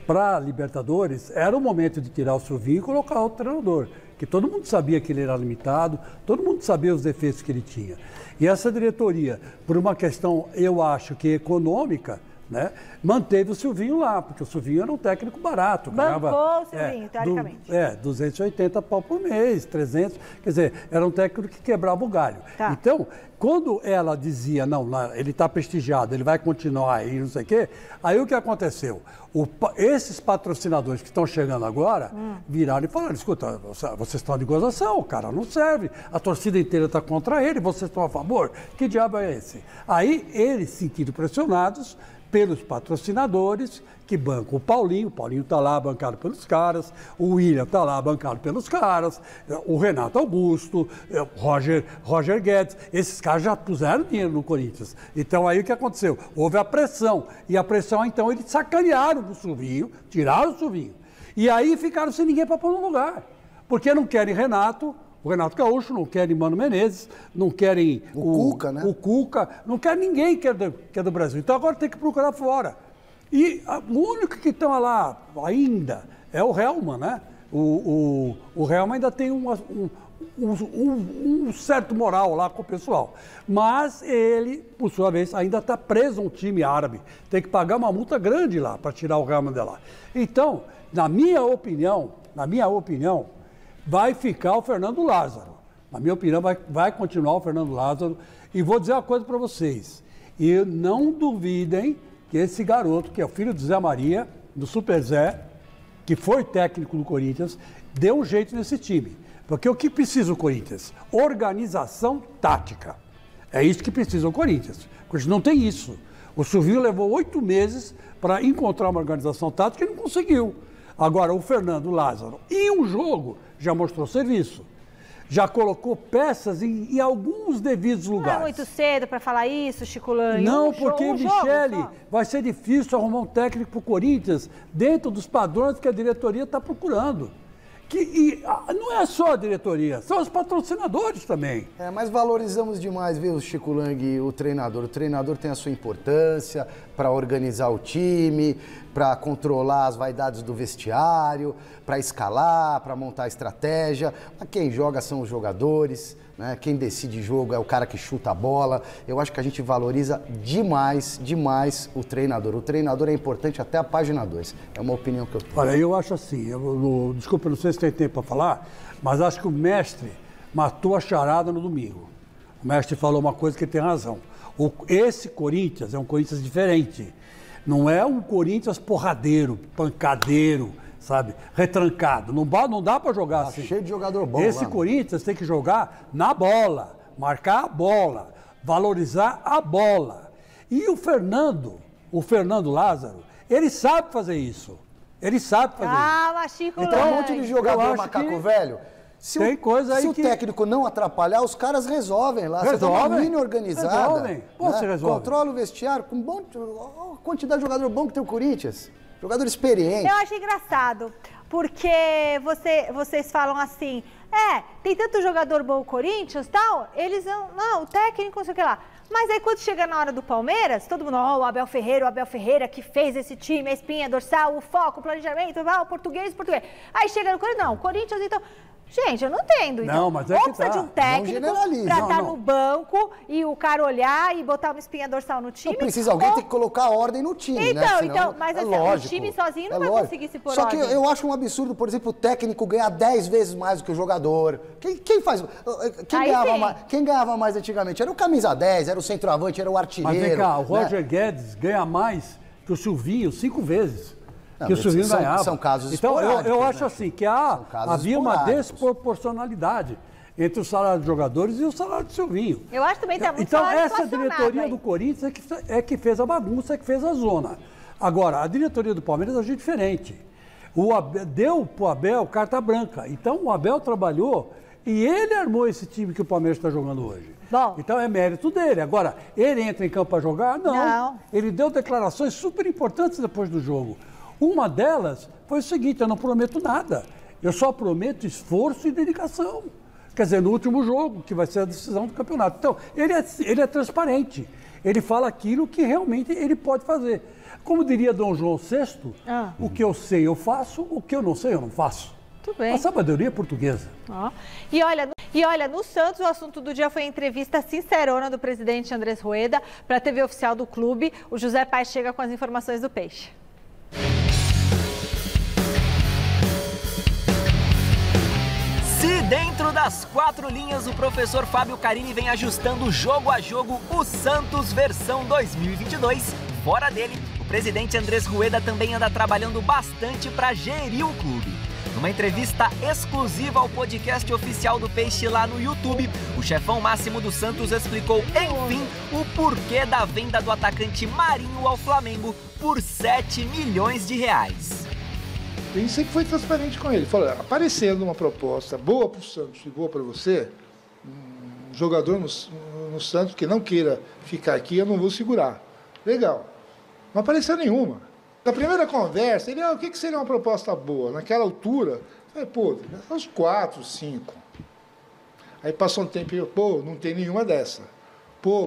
para a Libertadores, era o momento de tirar o Silvinho e colocar outro treinador, que todo mundo sabia que ele era limitado, todo mundo sabia os defeitos que ele tinha. E essa diretoria, por uma questão, eu acho que econômica, né, manteve o Silvinho lá, porque o Silvinho era um técnico barato. Bancou o Silvinho, teoricamente. 280 pau por mês, 300, quer dizer, era um técnico que quebrava o galho. Tá. Então, quando ela dizia, não, ele está prestigiado, ele vai continuar aí, não sei o quê, aí o que aconteceu? Esses patrocinadores que estão chegando agora, viraram e falaram, escuta, vocês estão de gozação, o cara não serve, a torcida inteira está contra ele, vocês estão a favor? Que diabo é esse? Aí, eles se sentiram pressionados pelos patrocinadores que bancam o Paulinho está lá bancado pelos caras, o William está lá bancado pelos caras, o Renato Augusto, Roger Guedes, esses caras já puseram dinheiro no Corinthians. Então aí o que aconteceu? Houve a pressão, e a pressão então eles sacanearam o Silvinho, tiraram o Silvinho, e aí ficaram sem ninguém para pôr no lugar, porque não querem o Renato Gaúcho, não querem Mano Menezes, não querem o Cuca, né? O Cuca, não quer ninguém que é do Brasil. Então agora tem que procurar fora. E o único que está lá ainda é o Helman, né? O Helman ainda tem um certo moral lá com o pessoal. Mas ele, por sua vez, ainda está preso a um time árabe. Tem que pagar uma multa grande lá para tirar o Helman de lá. Então, na minha opinião, vai ficar o Fernando Lázaro. Na minha opinião, vai continuar o Fernando Lázaro. E vou dizer uma coisa para vocês. E não duvidem que esse garoto, que é o filho do Zé Maria, do Super Zé, que foi técnico do Corinthians, deu um jeito nesse time. Porque o que precisa o Corinthians? Organização tática. É isso que precisa o Corinthians. O Corinthians não tem isso. O Silvinho levou 8 meses para encontrar uma organização tática e não conseguiu. Agora, o Fernando Lázaro, em um jogo, já mostrou serviço. Já colocou peças em alguns devidos lugares. Não é muito cedo para falar isso, Chico Lange? Não, porque, Michele, vai ser difícil arrumar um técnico para o Corinthians dentro dos padrões que a diretoria está procurando. Não é só a diretoria, são os patrocinadores também. Mas valorizamos demais, viu, Chico Lange, o treinador. O treinador tem a sua importância para organizar o time, para controlar as vaidades do vestiário, para escalar, para montar a estratégia. Mas quem joga são os jogadores, né? Quem decide jogo é o cara que chuta a bola. Eu acho que a gente valoriza demais o treinador. O treinador é importante até a página 2. É uma opinião que eu tenho. Olha, eu acho assim, desculpa, não sei se tem tempo para falar, mas acho que o mestre matou a charada no domingo. O mestre falou uma coisa que tem razão. Esse Corinthians é um Corinthians diferente. Não é um Corinthians porradeiro, pancadeiro, sabe? Retrancado. Não dá para jogar assim. Cheio de jogador bom. Esse Corinthians tem que jogar na bola, marcar a bola, valorizar a bola. E o Fernando Lázaro, ele sabe fazer isso. Ele sabe fazer isso. Chico Lange. Então um monte de jogador macaco velho. Se o técnico não atrapalhar, os caras resolvem lá. Você tem uma mini organizada. Resolvem. Você resolve. Controla o vestiário com a quantidade de jogador bom que tem o Corinthians. Jogador experiente. Eu acho engraçado, porque vocês falam assim, tem tanto jogador bom o Corinthians e tal, eles não, o técnico, não sei o que lá. Mas aí quando chega na hora do Palmeiras, todo mundo, o Abel Ferreira que fez esse time, a espinha dorsal, o foco, o planejamento, o português. Aí chega no Corinthians, não, o Corinthians então... Gente, eu não entendo. Então. Não, mas ou precisa de um técnico para estar no banco e o cara olhar e botar uma espinha dorsal no time. Não precisa, alguém tem que colocar ordem no time, né? Senão, mas assim, o time sozinho não vai conseguir se pôr Só que eu acho um absurdo, por exemplo, o técnico ganhar 10 vezes mais do que o jogador. Quem ganhava mais antigamente? Era o camisa 10, era o centroavante, era o artilheiro. Mas vem cá, o Roger Guedes ganha mais que o Silvinho 5 vezes. Que o Silvinho ganhava. São casos então, esporádicos. eu acho assim, que havia uma desproporcionalidade entre o salário dos jogadores e o salário do Silvinho. Eu acho também que está muito Então, essa inflacionado diretoria aí. do Corinthians é que fez a bagunça, é que fez a zona. Agora, a diretoria do Palmeiras agiu diferente. Deu para o Abel carta branca. Então, o Abel trabalhou e ele armou esse time que o Palmeiras está jogando hoje. Bom. Então, é mérito dele. Agora, ele entra em campo para jogar? Não. Ele deu declarações super importantes depois do jogo. Uma delas foi o seguinte: eu não prometo nada. Eu só prometo esforço e dedicação. Quer dizer, no último jogo, que vai ser a decisão do campeonato. Então, ele é transparente. Ele fala aquilo que realmente ele pode fazer. Como diria Dom João VI, o que eu sei eu faço, o que eu não sei eu não faço. Tudo bem. A sabedoria portuguesa. E olha, no Santos o assunto do dia foi a entrevista sincerona do presidente Andrés Rueda para a TV oficial do clube. O José Paes chega com as informações do Peixe. Se dentro das 4 linhas o professor Fábio Carini vem ajustando jogo a jogo o Santos versão 2022, fora dele, o presidente Andrés Rueda também anda trabalhando bastante para gerir o clube. Numa entrevista exclusiva ao podcast oficial do Peixe lá no YouTube, o chefão máximo do Santos explicou, enfim, o porquê da venda do atacante Marinho ao Flamengo por 7 milhões de reais. A gente sempre foi transparente com ele. Falou, aparecendo uma proposta boa para o Santos e boa para você, um jogador no Santos que não queira ficar aqui, eu não vou segurar. Legal. Não apareceu nenhuma. Na primeira conversa, ele, o que seria uma proposta boa? Naquela altura, eu falei, pô, uns 4, 5. Aí passou um tempo e eu, não tem nenhuma dessa.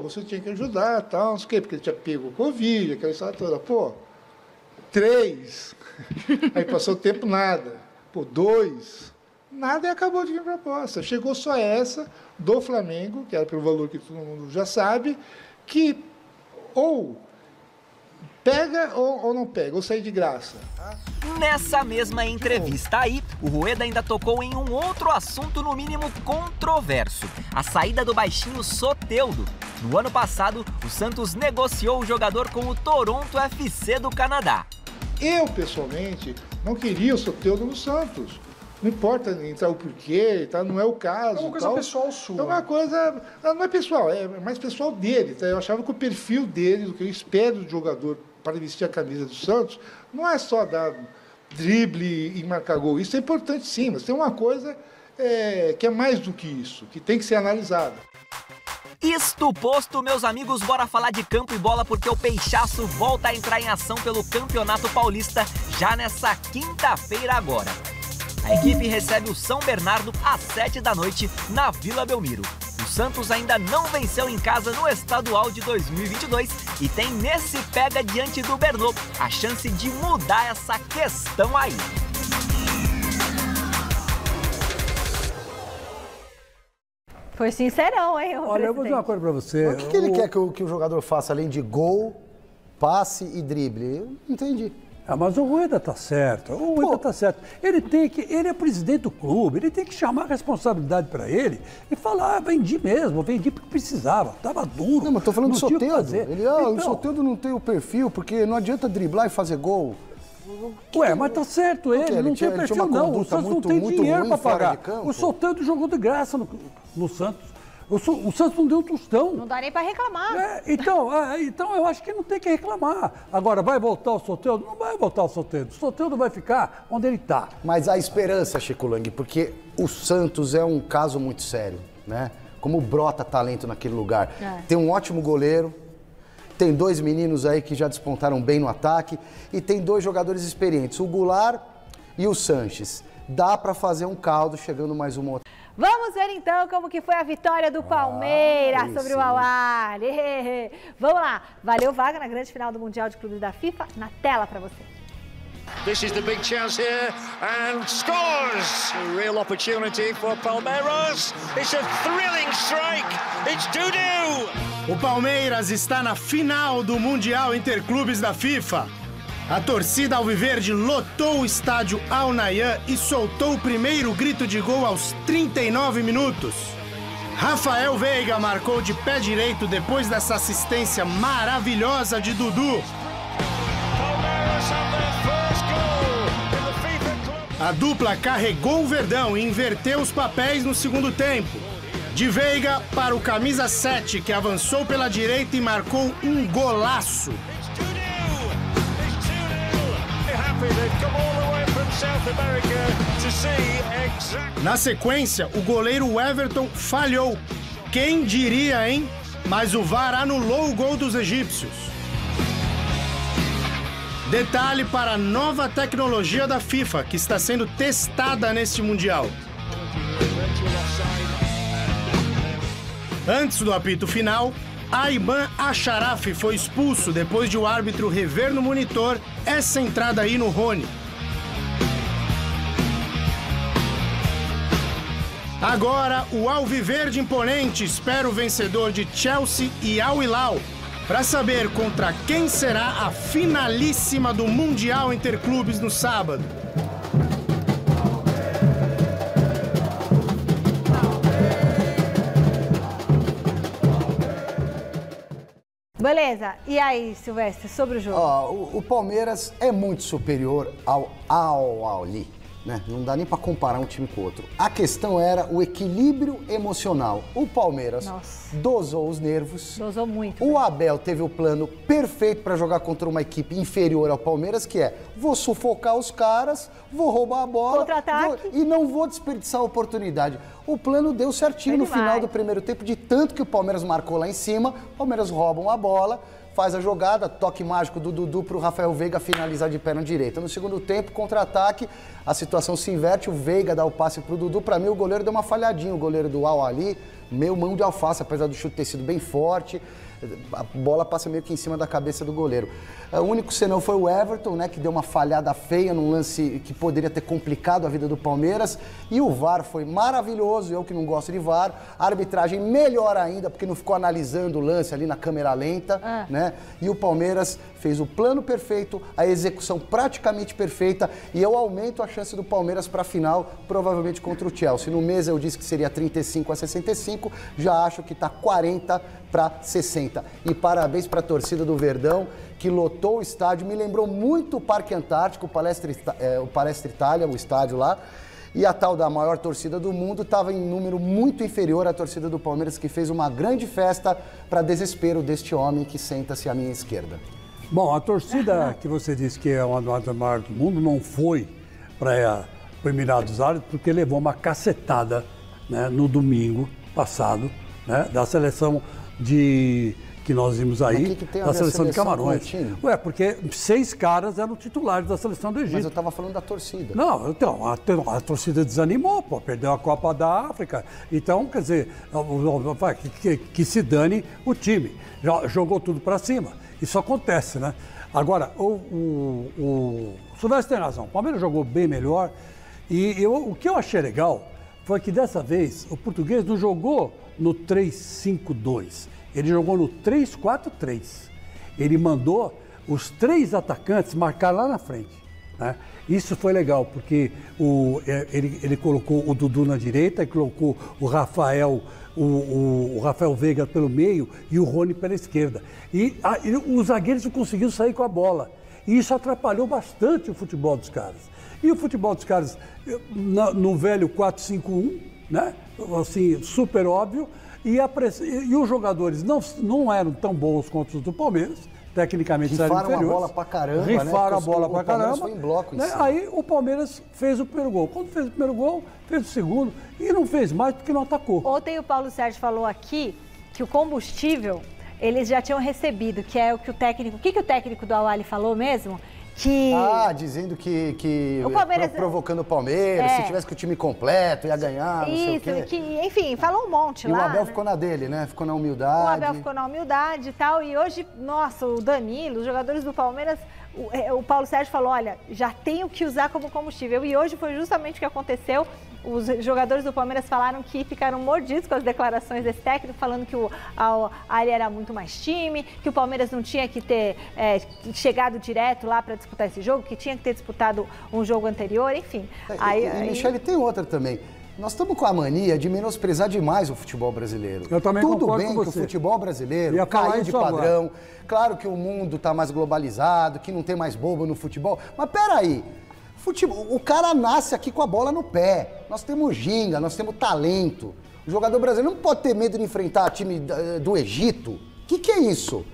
Você tinha que ajudar, tal, não sei o quê, porque ele tinha pego o Covid, aquela história toda. 3. Aí passou o tempo, nada. 2. Nada e acabou de vir proposta. Chegou só essa do Flamengo, que era pelo valor que todo mundo já sabe, que ou pega ou não pega, ou sai de graça. Nessa mesma entrevista aí, o Rueda ainda tocou em um outro assunto no mínimo controverso, a saída do baixinho Soteldo. No ano passado, o Santos negociou o jogador com o Toronto FC do Canadá. Eu, pessoalmente, não queria o Soteldo no Santos. Não importa entrar o porquê, tá? Não é o caso. É uma coisa pessoal sua. É uma coisa... Não é pessoal, é mais pessoal dele. Tá? Eu achava que o perfil dele, do que eu espero do jogador para vestir a camisa do Santos, não é só dar drible e marcar gol. Isso é importante sim, mas tem uma coisa que é mais do que isso, que tem que ser analisada. Isto posto, meus amigos, bora falar de campo e bola porque o Peixaço volta a entrar em ação pelo Campeonato Paulista já nessa quinta-feira agora. A equipe recebe o São Bernardo às 7 da noite na Vila Belmiro. O Santos ainda não venceu em casa no estadual de 2022 e tem nesse pega diante do Bernô a chance de mudar essa questão aí. Foi sincerão, hein? Olha, eu vou dizer uma coisa pra você. O que ele quer que o jogador faça além de gol, passe e drible? Eu não entendi. Mas o Rueda tá certo, tá certo. Ele é presidente do clube, ele tem que chamar a responsabilidade para ele e falar, vendi mesmo, vendi porque precisava, tava duro. Não, mas tô falando do Soteldo. Então, o Soteldo não tem o perfil, porque não adianta driblar e fazer gol. Mas tá certo ele não tem perfil não, o Santos não tem dinheiro para pagar. O Soteldo jogou de graça no Santos. O Santos não deu um tostão. Não dá nem para reclamar. Então eu acho que não tem que reclamar. Agora, vai voltar o Soteldo? Não vai voltar o Soteldo. O Soteldo vai ficar onde ele está. Mas a esperança, Chico Lang, porque o Santos é um caso muito sério, né? Como brota talento naquele lugar. Tem um ótimo goleiro, tem 2 meninos aí que já despontaram bem no ataque e tem 2 jogadores experientes, o Goulart e o Sanches. Dá para fazer um caldo chegando mais uma outra. Vamos ver então como que foi a vitória do Palmeiras sobre o Al-Ahly. Vamos lá, valeu vaga na grande final do Mundial de Clubes da FIFA, na tela para você. This is the big chance here and scores! A real opportunity for Palmeiras. It's a thrilling strike. It's Dudu. O Palmeiras está na final do Mundial Interclubes da FIFA. A torcida alviverde lotou o estádio Al Nahyan e soltou o primeiro grito de gol aos 39 minutos. Rafael Veiga marcou de pé direito depois dessa assistência maravilhosa de Dudu. A dupla carregou o Verdão e inverteu os papéis no segundo tempo. De Veiga para o camisa 7, que avançou pela direita e marcou um golaço. Na sequência, o goleiro Everton falhou. Quem diria, hein? Mas o VAR anulou o gol dos egípcios. Detalhe para a nova tecnologia da FIFA, que está sendo testada neste Mundial. Antes do apito final, Ayman Acharaf foi expulso depois de o árbitro rever no monitor essa entrada aí no Rony. Agora, o Alviverde imponente espera o vencedor de Chelsea e Al Hilal para saber contra quem será a finalíssima do Mundial Interclubes no sábado. Beleza, e aí, Silvestre, sobre o jogo? O Palmeiras é muito superior ao Al-Ahly, né? Não dá nem para comparar um time com o outro. A questão era o equilíbrio emocional. O Palmeiras dosou os nervos. Dosou muito. O Abel teve o plano perfeito para jogar contra uma equipe inferior ao Palmeiras, que é: vou sufocar os caras, vou roubar a bola e não vou desperdiçar a oportunidade. O plano deu certinho no final do primeiro tempo, de tanto que o Palmeiras marcou lá em cima. O Palmeiras rouba uma bola, faz a jogada, toque mágico do Dudu para o Rafael Veiga finalizar de perna direita. No segundo tempo, contra-ataque, a situação se inverte, o Veiga dá o passe para o Dudu. Para mim, o goleiro deu uma falhadinha, o goleiro do Al-Ahly, meio mão de alface, apesar do chute ter sido bem forte. A bola passa meio que em cima da cabeça do goleiro. O único senão foi o Everton, né, que deu uma falhada feia num lance que poderia ter complicado a vida do Palmeiras. E o VAR foi maravilhoso, eu que não gosto de VAR. A arbitragem melhor ainda, porque não ficou analisando o lance ali na câmera lenta, né? E o Palmeiras fez o plano perfeito, a execução praticamente perfeita, e eu aumento a chance do Palmeiras para a final, provavelmente contra o Chelsea. No mês eu disse que seria 35-65, já acho que está 40-60. E parabéns para a torcida do Verdão, que lotou o estádio, me lembrou muito o Parque Antártico, o Palestra Itália, o estádio lá, e a tal da maior torcida do mundo estava em número muito inferior à torcida do Palmeiras, que fez uma grande festa para desespero deste homem que senta-se à minha esquerda. Bom, a torcida que você disse que é uma das maiores do mundo não foi para o Emirados Árabes porque levou uma cacetada, né, no domingo passado, né, da seleção que nós vimos aí, da seleção de Camarões. Ué, porque 6 caras eram titulares da seleção do Egito. Mas eu estava falando da torcida. Não, então, a torcida desanimou, pô, perdeu a Copa da África. Então, quer dizer, que se dane o time. Jogou tudo para cima. Isso acontece, né? Agora, o Silvestre tem razão, o Palmeiras jogou bem melhor. E o que eu achei legal foi que dessa vez o português não jogou no 3-5-2. Ele jogou no 3-4-3. Ele mandou os 3 atacantes marcar lá na frente, né? Isso foi legal, porque ele colocou o Dudu na direita, e colocou o Rafael Veiga pelo meio e o Rony pela esquerda. E os zagueiros não conseguiram sair com a bola. E isso atrapalhou bastante o futebol dos caras. E o futebol dos caras, no velho 4-5-1, né? Assim, super óbvio. E os jogadores não eram tão bons quanto os do Palmeiras, tecnicamente eram inferiores. Rifaram a bola pra caramba, Rifaram a bola pra caramba. Foi em bloco, né? Aí o Palmeiras fez o primeiro gol. Quando fez o primeiro gol, fez o segundo e não fez mais porque não atacou. Ontem o Paulo Sérgio falou aqui que o combustível eles já tinham recebido, que é o que o técnico... O que o técnico do Al-Ahly falou mesmo? Que... dizendo que o Palmeiras... provocando o Palmeiras, se tivesse com o time completo, ia ganhar, não sei o quê. Enfim, falou um monte e lá. E o Abel, né? ficou na dele, né? Ficou na humildade. O Abel ficou na humildade e tal. E hoje, nossa, o Danilo, os jogadores do Palmeiras, o Paulo Sérgio falou, olha, já tenho que usar como combustível. E hoje foi justamente o que aconteceu. Os jogadores do Palmeiras falaram que ficaram mordidos com as declarações desse técnico, falando que o Al-Ahly era muito mais time, que o Palmeiras não tinha que ter chegado direto lá para disputar esse jogo, que tinha que ter disputado um jogo anterior, enfim. Michele, tem outra também. Nós estamos com a mania de menosprezar demais o futebol brasileiro. Eu também Tudo concordo bem com que você. o futebol brasileiro caiu de padrão. Agora. Claro que o mundo está mais globalizado, que não tem mais bobo no futebol. Mas peraí, Futebol, o cara nasce aqui com a bola no pé. Nós temos ginga, nós temos talento. O jogador brasileiro não pode ter medo de enfrentar time do Egito. O que é isso?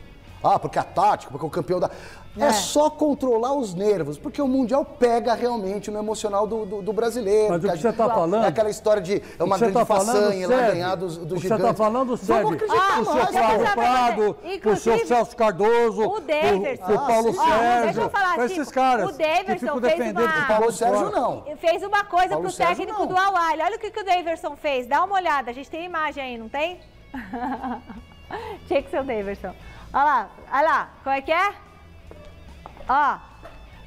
Ah, porque é tático, porque é o campeão da... É só controlar os nervos, porque o Mundial pega realmente no emocional do brasileiro. Mas o que você está falando... É aquela história de uma grande façanha lá ganhar dos gigantes. O que você está falando serve pro seu Flávio Prado, pro seu Celso Cardoso, o Daverson, pro Paulo Sérgio, deixa eu falar, pra esses caras o Daverson que ficam fez defendendo uma... o Paulo Sérgio não. Fez uma coisa Paulo pro Sérgio, técnico não. do Al-Ahly. Olha o que o Daverson fez, dá uma olhada, a gente tem imagem aí, não tem? Tinha que ser o Daverson. Olha lá, como é que é? Ó,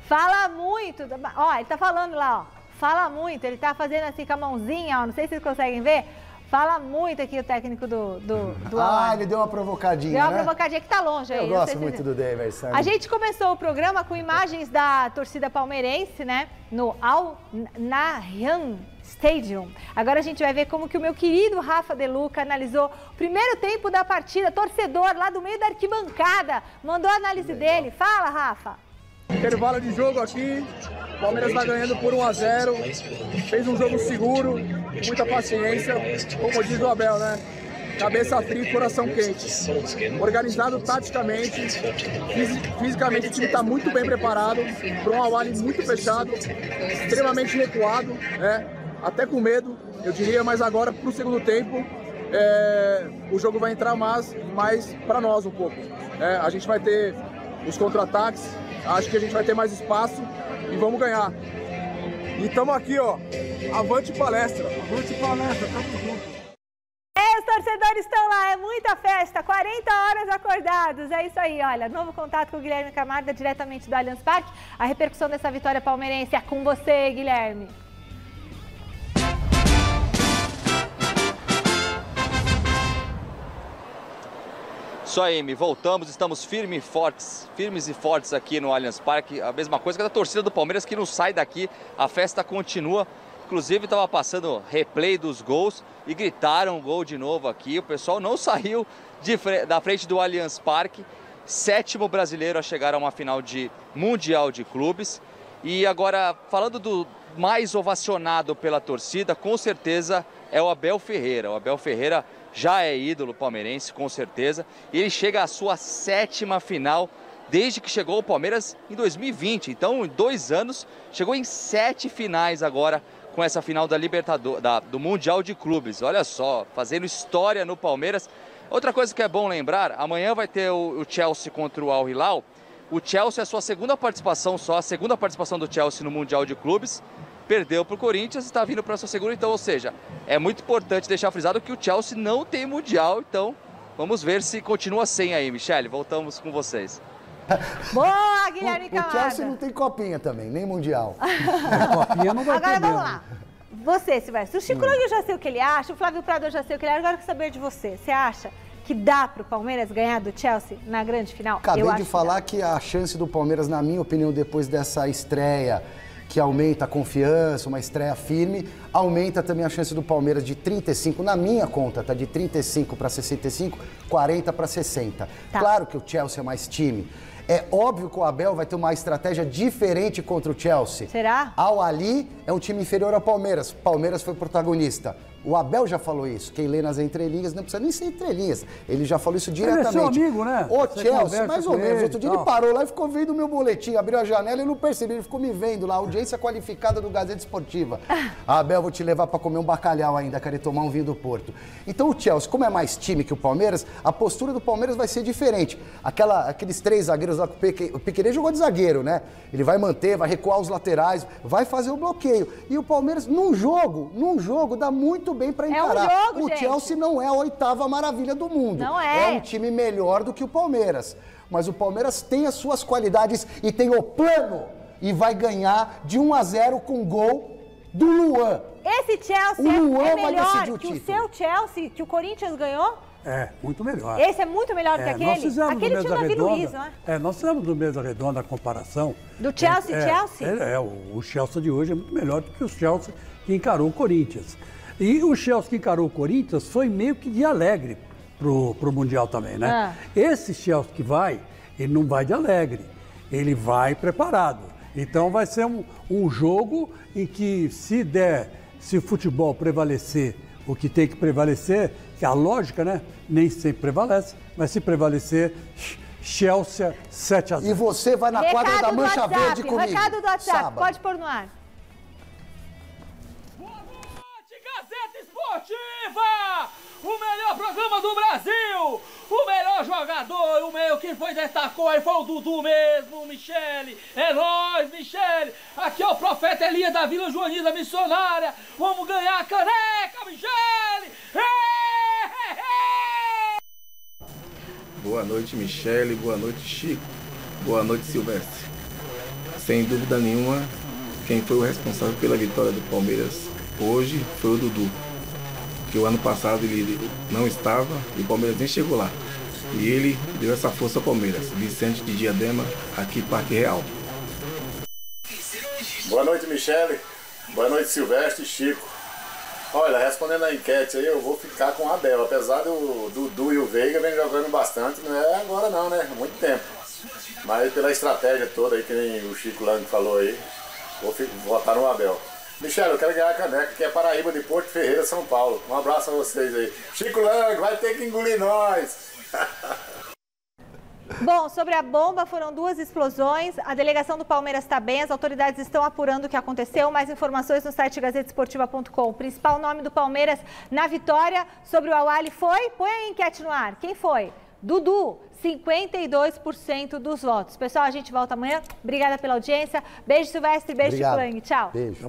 fala muito, ó, ele tá falando lá, ó, fala muito, ele tá fazendo assim com a mãozinha, ó, não sei se vocês conseguem ver, fala muito aqui o técnico do Al-Ahly. Ele deu uma provocadinha, Deu uma provocadinha que tá longe aí. Eu gosto muito do Daverson. A gente começou o programa com imagens da torcida palmeirense, né, no Al-Nahyan Stadium. Agora a gente vai ver como que o meu querido Rafa De Luca analisou o primeiro tempo da partida, torcedor lá do meio da arquibancada, mandou a análise dele. Fala, Rafa. Intervalo de jogo aqui, o Palmeiras está ganhando por 1-0, fez um jogo seguro, muita paciência, como diz o Abel, né? Cabeça fria e coração quente. Organizado taticamente, fisicamente o time está muito bem preparado, para um Al-Ahly muito fechado, extremamente recuado, né? Até com medo, eu diria, mas agora para o segundo tempo o jogo vai entrar mais para nós um pouco. A gente vai ter os contra-ataques, acho que a gente vai ter mais espaço e vamos ganhar. E estamos aqui, ó, avante palestra. Avante palestra, tamo junto. Os torcedores estão lá, é muita festa, 40 horas acordados, é isso aí, olha, novo contato com o Guilherme Camarda, diretamente do Allianz Parque. A repercussão dessa vitória palmeirense é com você, Guilherme. Isso aí, Amy, voltamos, estamos firmes e fortes aqui no Allianz Parque. A mesma coisa que a torcida do Palmeiras que não sai daqui, a festa continua. Inclusive estava passando replay dos gols e gritaram gol de novo aqui. O pessoal não saiu da frente do Allianz Parque. 7º brasileiro a chegar a uma final de Mundial de Clubes. E agora, falando do mais ovacionado pela torcida, com certeza é o Abel Ferreira. O Abel Ferreira já é ídolo palmeirense, com certeza. E ele chega à sua 7ª final desde que chegou ao Palmeiras em 2020. Então, em 2 anos, chegou em 7 finais agora com essa final da do Mundial de Clubes. Olha só, fazendo história no Palmeiras. Outra coisa que é bom lembrar, amanhã vai ter o Chelsea contra o Al Hilal. O Chelsea é a sua segunda participação do Chelsea no Mundial de Clubes. Perdeu para o Corinthians e está vindo para a sua segunda, então, ou seja, é muito importante deixar frisado que o Chelsea não tem Mundial, então vamos ver se continua sem aí, Michele. Voltamos com vocês. Boa, Guilherme Camarda. O Chelsea não tem copinha também, nem Mundial. Copinha não vai ter. Agora vamos lá. Você, Silvestre, o Chico eu já sei o que ele acha, o Flávio Prado eu já sei o que ele acha, agora eu quero saber de você. Você acha que dá para o Palmeiras ganhar do Chelsea na grande final? Acabei de falar que a chance do Palmeiras, na minha opinião, depois dessa estreia, que aumenta a confiança, uma estreia firme, aumenta também a chance do Palmeiras de 35, na minha conta, tá? De 35 para 65, 40 para 60. Tá. Claro que o Chelsea é mais time. É óbvio que o Abel vai ter uma estratégia diferente contra o Chelsea. Será? Al-Ahly é um time inferior ao Palmeiras. Palmeiras foi protagonista. O Abel já falou isso. Quem lê nas entrelinhas não precisa nem ser entrelinhas. Ele já falou isso diretamente. Ele é seu amigo, né? O Chelsea, mais ou menos. Outro dia ele parou lá e ficou vendo o meu boletim. Abriu a janela e eu não percebi. Ele ficou me vendo lá. Audiência qualificada do Gazeta Esportiva. Abel, vou te levar para comer um bacalhau ainda. Querer tomar um vinho do Porto. Então o Chelsea, como é mais time que o Palmeiras, a postura do Palmeiras vai ser diferente. Aqueles 3 zagueiros lá, o Piquerez jogou de zagueiro, né? Ele vai manter, vai recuar os laterais, vai fazer o bloqueio. E o Palmeiras, num jogo, dá muito bem para encarar. É um jogo, o Chelsea não é a 8ª maravilha do mundo. Não é. É um time melhor do que o Palmeiras. Mas o Palmeiras tem as suas qualidades e tem o plano. E vai ganhar de 1-0 com gol do Luan. Esse Chelsea é melhor que o seu Chelsea, que o Corinthians ganhou? É, muito melhor. Esse é muito melhor que aquele? Nós fizemos aquele tinha o Davi Luiz, não é? Nós fizemos no Mesa Redonda a comparação. Do Chelsea? O Chelsea de hoje é muito melhor do que o Chelsea que encarou o Corinthians. E o Chelsea que encarou o Corinthians foi meio que de alegre pro Mundial também, né? Esse Chelsea que vai, ele não vai de alegre, ele vai preparado. Então vai ser um jogo em que se o futebol prevalecer o que tem que prevalecer, que a lógica, né, nem sempre prevalece, mas se prevalecer, Chelsea 7-0. E você vai na quadra da Mancha Verde comigo. Recado do WhatsApp, sábado. pode pôr no ar. Boa noite, Gazeta Esportiva! O melhor programa do Brasil! O melhor jogador, o meu que foi destacou aí foi o Dudu mesmo, Michele. É nóis, Michele. Aqui é o profeta Elias da Vila Joanina Missionária. Vamos ganhar a caneca, Michele! Boa noite, Michele. Boa noite, Chico. Boa noite, Silvestre. Sem dúvida nenhuma, quem foi o responsável pela vitória do Palmeiras hoje foi o Dudu. Que o ano passado ele não estava e o Palmeiras nem chegou lá. E ele deu essa força ao Palmeiras. Vicente de Diadema, aqui Parque Real. Boa noite, Michele. Boa noite, Silvestre e Chico. Olha, respondendo a enquete aí, eu vou ficar com o Abel. Apesar do Dudu e o Veiga vem jogando bastante, não é agora não, né? Há muito tempo. Mas pela estratégia toda aí, que nem o Chico Lang falou aí, vou votar no Abel. Michele, eu quero ganhar a caneca, que é Paraíba de Porto Ferreira, São Paulo. Um abraço a vocês aí. Chico Lang, vai ter que engolir nós. Bom, sobre a bomba, foram 2 explosões. A delegação do Palmeiras está bem, as autoridades estão apurando o que aconteceu. Mais informações no site gazetesportiva.com. O principal nome do Palmeiras na vitória sobre o Al-Ahly foi? Põe a enquete no ar. Quem foi? Dudu, 52% dos votos. Pessoal, a gente volta amanhã. Obrigada pela audiência. Beijo, Silvestre. Beijo, Chico Lang. Tchau. Beijo.